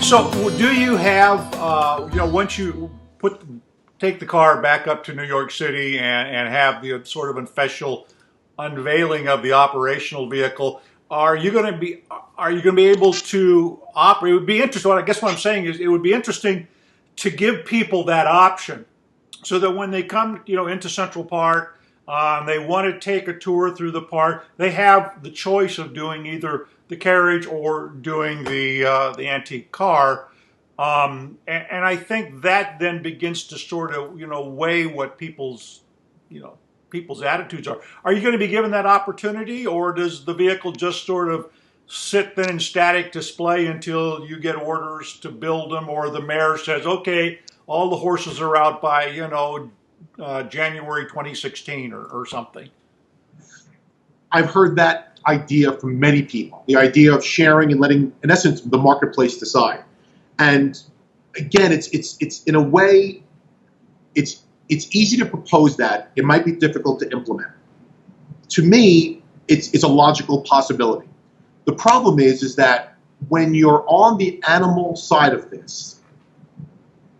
So do you have, once you take the car back up to New York City and have the sort of official unveiling of the operational vehicle, are you going to be able to operate? It would be interesting. I guess what I'm saying is it would be interesting to give people that option so that when they come, into Central Park, they want to take a tour through the park, they have the choice of doing either the carriage or doing the antique car. And I think that then begins to sort of, weigh what people's attitudes are. Are you going to be given that opportunity, or does the vehicle just sort of sit then in static display until you get orders to build them, or the mayor says, okay, all the horses are out by, January 2016 or something? I've heard that idea from many people, the idea of sharing and letting, in essence, the marketplace decide. And again, it's in a way, it's easy to propose that. It might be difficult to implement. To me, it's a logical possibility. The problem is that when you're on the animal side of this,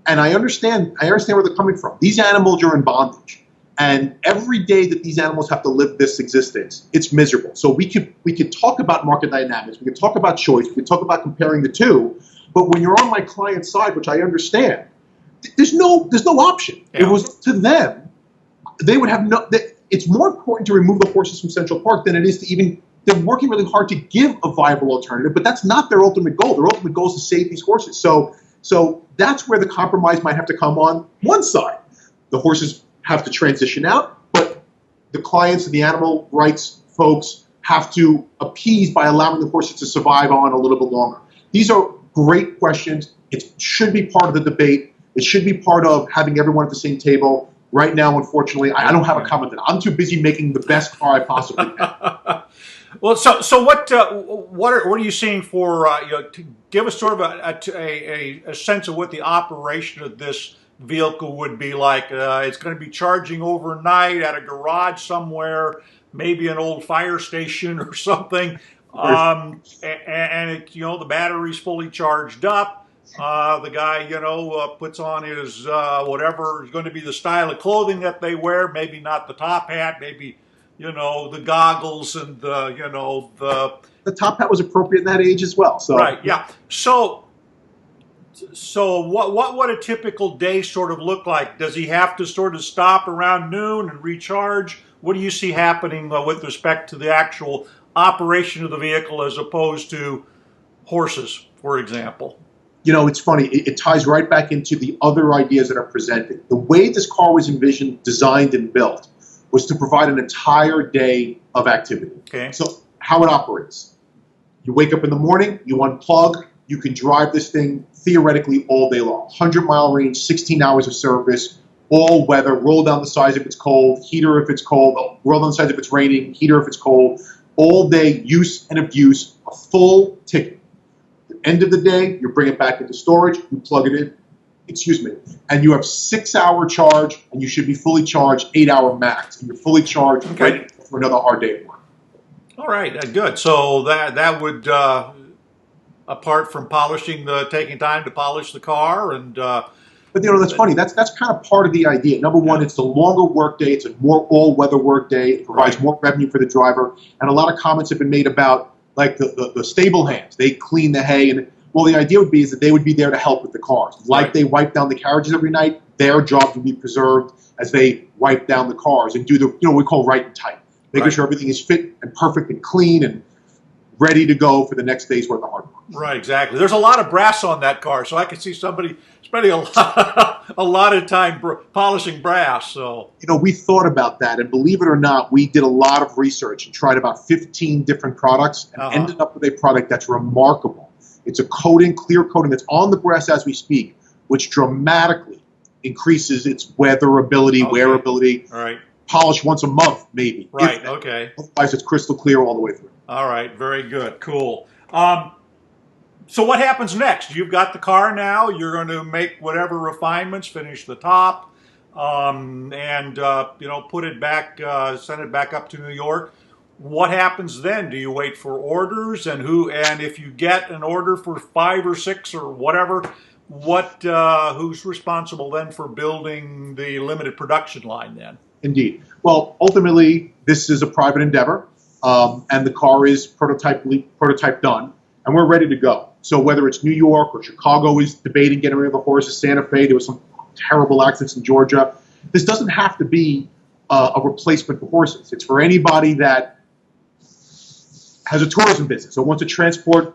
and I understand where they're coming from. These animals are in bondage, and every day that these animals have to live this existence, it's miserable. So we could talk about market dynamics, we could talk about choice, we could talk about comparing the two. But when you're on my client's side, which I understand, there's no option. Yeah. If it was up to them, they would have no. It's more important to remove the horses from Central Park than it is to even. They're working really hard to give a viable alternative, but that's not their ultimate goal. Their ultimate goal is to save these horses. So that's where the compromise might have to come on one side. The horses have to transition out, but the clients and the animal rights folks have to appease by allowing the horses to survive on a little bit longer. These are great questions. It should be part of the debate. It should be part of having everyone at the same table. Right now, unfortunately, I don't have a comment. I'm too busy making the best car I possibly can. Well, so what are you seeing for to give us sort of a sense of what the operation of this vehicle would be like? It's going to be charging overnight at a garage somewhere, maybe an old fire station or something, and it, the battery's fully charged up. The guy, puts on his whatever is going to be the style of clothing that they wear. Maybe not the top hat, maybe. The goggles and the top hat was appropriate in that age as well. So right, yeah. So what would a typical day sort of look like? Does he have to sort of stop around noon and recharge? What do you see happening with respect to the actual operation of the vehicle as opposed to horses, for example? It's funny. It ties right back into the other ideas that are presented. The way this car was envisioned, designed, and built was to provide an entire day of activity. Okay. So how it operates. You wake up in the morning, you unplug, you can drive this thing theoretically all day long. 100-mile range, 16 hours of service, all weather, roll down the sides if it's cold, heater if it's cold, roll down the sides if it's raining, heater if it's cold, all day use and abuse, a full ticket. At the end of the day, you bring it back into storage, you plug it in, and you have 6-hour charge, and you should be fully charged 8-hour max, and you're fully charged ready for another hard day at work. All right, good. So that would, apart from taking time to polish the car, and but that's funny. That's kind of part of the idea. Number one, it's the longer work day. It's a more all-weather work day. It provides more revenue for the driver, and a lot of comments have been made about like the stable hands. They clean the hay and. Well, the idea would be is that they would be there to help with the cars. Like they wipe down the carriages every night, their job would be preserved as they wipe down the cars and do the, what we call right and tight. Making sure everything is fit and perfect and clean and ready to go for the next day's worth of hard work. Right, exactly. There's a lot of brass on that car, so I can see somebody spending a lot of time polishing brass. So we thought about that, and believe it or not, we did a lot of research and tried about 15 different products and ended up with a product that's remarkable. It's a coating, clear coating that's on the brass as we speak, which dramatically increases its weatherability, wearability. All right. Polish once a month, maybe. Right, okay. Otherwise, it's crystal clear all the way through. All right, very good, cool. So what happens next? You've got the car now. You're going to make whatever refinements, finish the top, and put it back, send it back up to New York. what happens then? Do you wait for orders, and if you get an order for 5 or 6 or whatever, who's responsible then for building the limited production line then? Indeed. Well, ultimately, this is a private endeavor, and the car is prototype done, and we're ready to go. So whether it's New York or Chicago is debating getting rid of the horses, Santa Fe, there was some terrible accidents in Georgia. This doesn't have to be a replacement for horses. It's for anybody that has a tourism business or wants to transport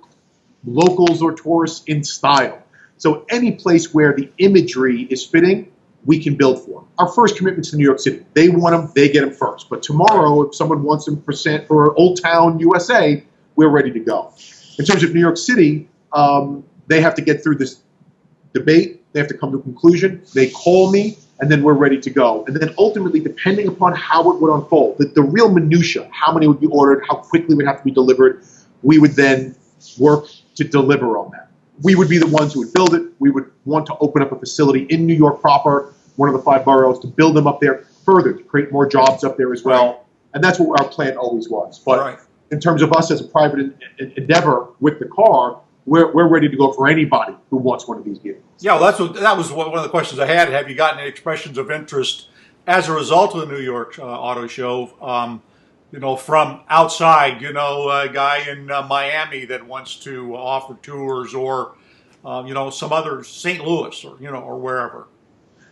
locals or tourists in style. So any place where the imagery is fitting, we can build for. Our first commitment's to New York City. They want them, they get them first. But tomorrow, if someone wants them for Old Town USA, we're ready to go. In terms of New York City, they have to get through this debate. They have to come to a conclusion. They call me, and then we're ready to go. And then ultimately, depending upon how it would unfold, the real minutia, how many would be ordered, how quickly would have to be delivered, we would then work to deliver on that. We would be the ones who would build it. We would want to open up a facility in New York proper, one of the 5 boroughs, to build them up there further, to create more jobs up there as well. Right. And that's what our plan always was. But right. In terms of us as a private endeavor with the car, we're ready to go for anybody who wants one of these vehicles. Yeah, well, that was one of the questions I had. Have you gotten any expressions of interest as a result of the New York Auto Show? From outside, a guy in Miami that wants to offer tours, or some other St. Louis, or wherever.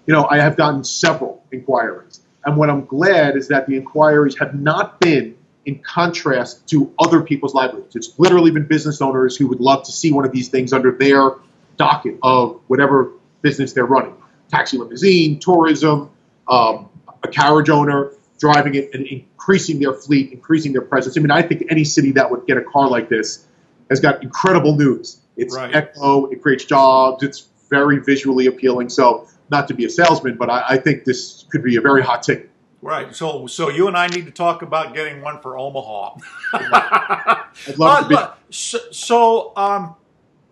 I have gotten several inquiries, and what I'm glad is that the inquiries have not been in contrast to other people's livelihoods. It's literally been business owners who would love to see one of these things under their docket of whatever business they're running. Taxi, limousine, tourism, a carriage owner, driving it and increasing their fleet, increasing their presence. I mean, I think any city that would get a car like this has got incredible news. It's right. Echo, it creates jobs, it's very visually appealing. So not to be a salesman, but I think this could be a very hot ticket. Right. So you and I need to talk about getting one for Omaha. I'd love to be. So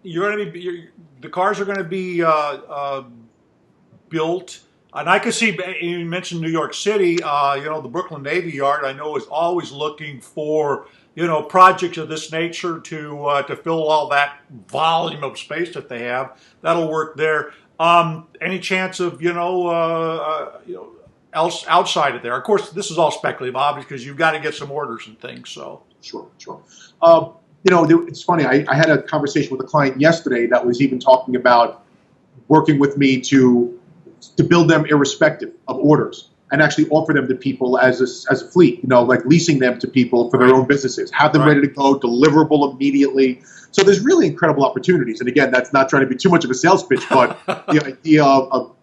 you're going to be the cars are going to be built, and I can see you mentioned New York City. The Brooklyn Navy Yard I know is always looking for projects of this nature to fill all that volume of space that they have. That'll work there. Any chance of else outside of there? Of course, this is all speculative, obviously, because you've got to get some orders and things. So sure. It's funny. I had a conversation with a client yesterday that was even talking about working with me to build them irrespective of orders and actually offer them to people as a fleet. Like leasing them to people for their own businesses, have them ready to go, deliverable immediately. So there's really incredible opportunities. And again, that's not trying to be too much of a sales pitch, but the idea of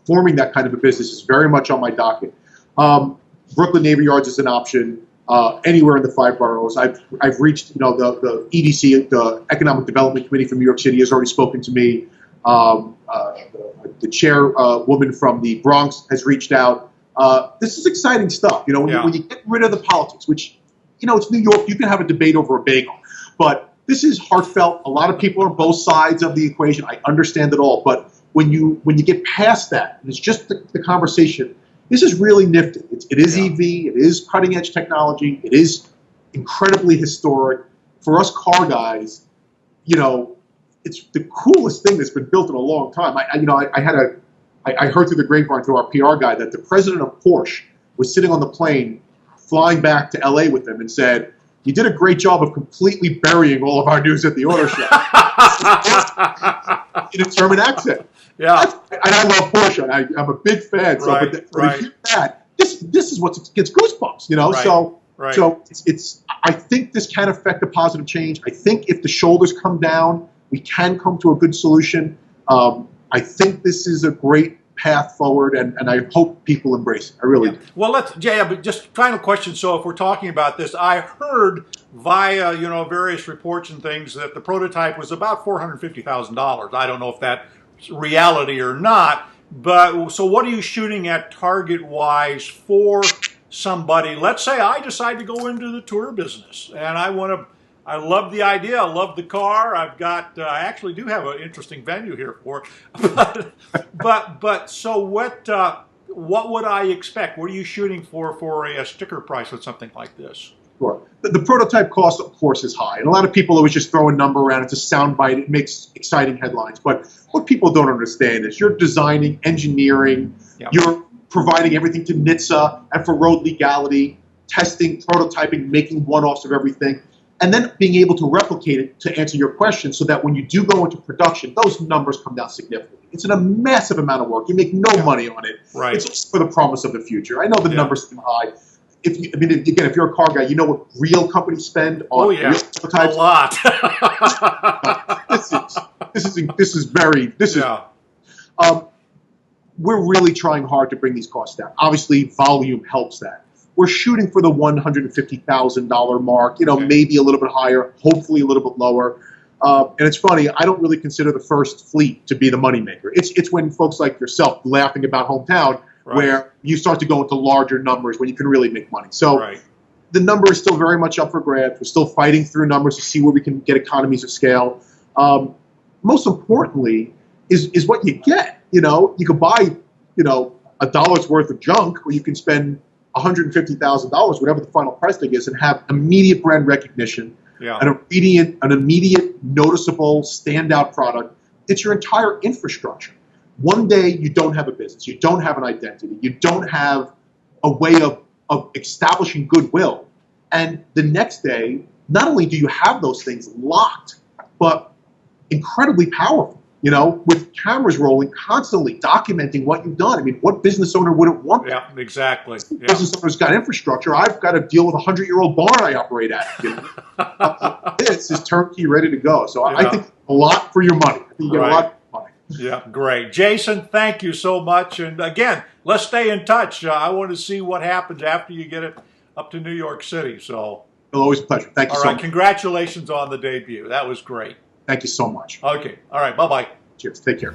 forming that kind of a business is very much on my docket. Brooklyn Navy Yards is an option. Anywhere in the 5 boroughs. I've reached, the EDC, the Economic Development Committee from New York City has already spoken to me. The chairwoman from the Bronx has reached out. This is exciting stuff. When you get rid of the politics, which, it's New York, you can have a debate over a bagel, but this is heartfelt. A lot of people are on both sides of the equation. I understand it all, but when you get past that, and it's just the conversation, this is really nifty. It is EV, it is cutting edge technology, it is incredibly historic. For us car guys, it's the coolest thing that's been built in a long time. I heard through the grapevine through our PR guy that the president of Porsche was sitting on the plane flying back to LA with them and said, "You did a great job of completely burying all of our news at the auto show." In a German accent. Yeah, and I love Porsche. And I'm a big fan. So, but to hear that, this is what gets goosebumps. Right. So it's. I think this can affect a positive change. I think if the shoulders come down, we can come to a good solution. I think this is a great path forward, and I hope people embrace it. I really do. Well, but just final question. So if we're talking about this, I heard via various reports and things that the prototype was about $450,000. I don't know if that's reality or not, but so what are you shooting at target wise for somebody? Let's say I decide to go into the tour business and I love the idea. I love the car. I actually do have an interesting venue here for it. But so what would I expect? What are you shooting for a sticker price with something like this? Sure. The prototype cost, of course, is high. And a lot of people always just throw a number around. It's a soundbite. It makes exciting headlines. But what people don't understand is you're designing, engineering, Yep. you're providing everything to NHTSA and for road legality, testing, prototyping, making one-offs of everything, and then being able to replicate it to answer your question so that when you do go into production, those numbers come down significantly. It's a massive amount of work. You make no money on it. Right. It's just for the promise of the future. I know the Yeah. numbers seem high. If you're a car guy, you know what real companies spend on real A prototypes. lot. Yeah. We're really trying hard to bring these costs down. Obviously, volume helps that. We're shooting for the $150,000 mark, Okay. maybe a little bit higher, hopefully a little bit lower. And it's funny, I don't really consider the first fleet to be the moneymaker. It's when folks like yourself laughing about hometown, Right. where you start to go into larger numbers when you can really make money. So Right. the number is still very much up for grabs. We're still fighting through numbers to see where we can get economies of scale. Most importantly is what you get. You could buy, a dollar's worth of junk, or you can spend $150,000, whatever the final price tag is, and have immediate brand recognition, Yeah. an immediate noticeable standout product. It's your entire infrastructure. One day you don't have a business, you don't have an identity, you don't have a way of establishing goodwill. And the next day, not only do you have those things locked, but incredibly powerful, with cameras rolling, constantly documenting what you've done. I mean, what business owner wouldn't want that? Yeah, exactly. Yeah. Business owner's got infrastructure. I've got to deal with a 100-year-old barn I operate at. This is turnkey, ready to go. So I Yeah. think a lot for your money. I think you get Right. a lot for money. Yeah, great. Jason, thank you so much. And again, let's stay in touch. I want to see what happens after you get it up to New York City. So, It's always a pleasure. Thank you all so right, much. congratulations on the debut. That was great. Thank you so much. Okay, all right, bye-bye. Cheers. Take care.